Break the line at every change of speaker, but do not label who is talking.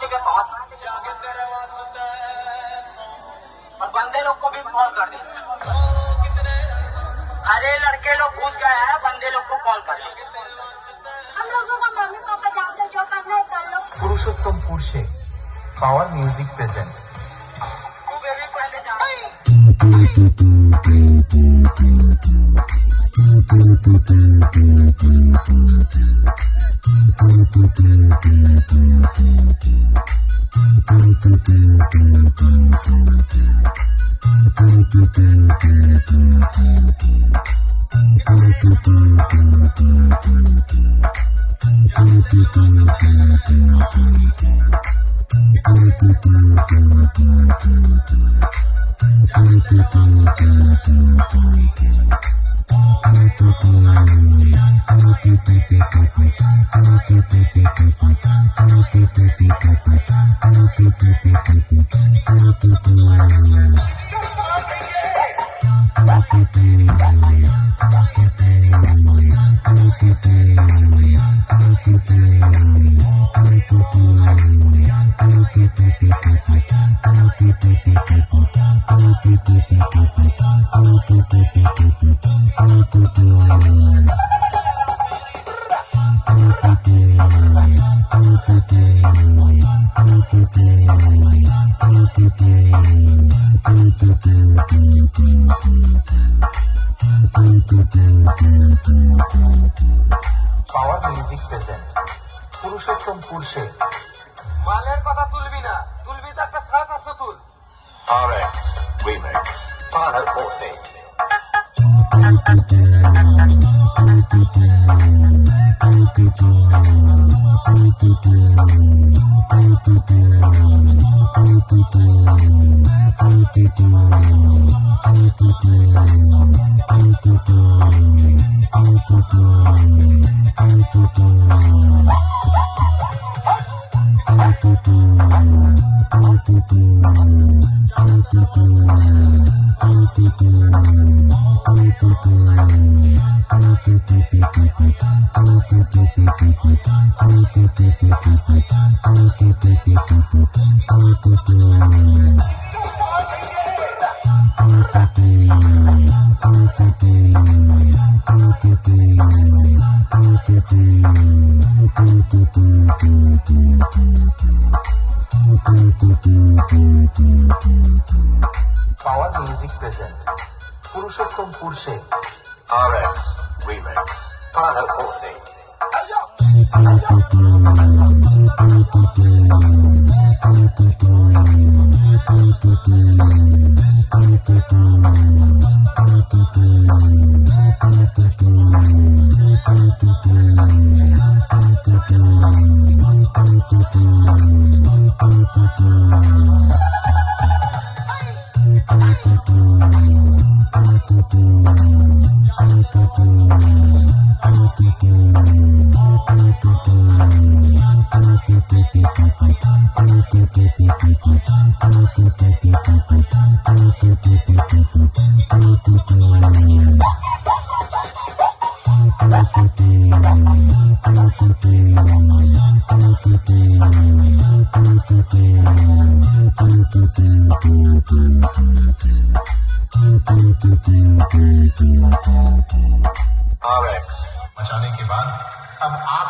के पास और बंदे लोग को भी कॉल कर दे। अरे लड़के लोग घुस गए हैं, बंदे लोग को कॉल कर दे।
हम लोगों का मम्मी पापा जानते जो करना है कर लो।
पुरुषोत्तमपुर से पावर म्यूजिक प्रेजेंट।
तू बेबी पहले जा।
পাওয়ার মিউজিক প্রেজেন্ট পুরুষোত্তমপুর সে।
মালের কথা তুলবি না, তুলবি তো একটা শ্বাস আসো তুল।
RX Remix Father Jose
power music present Purushottampur সে।
RX Remix Father Jose RX
बचाने के बाद अब आप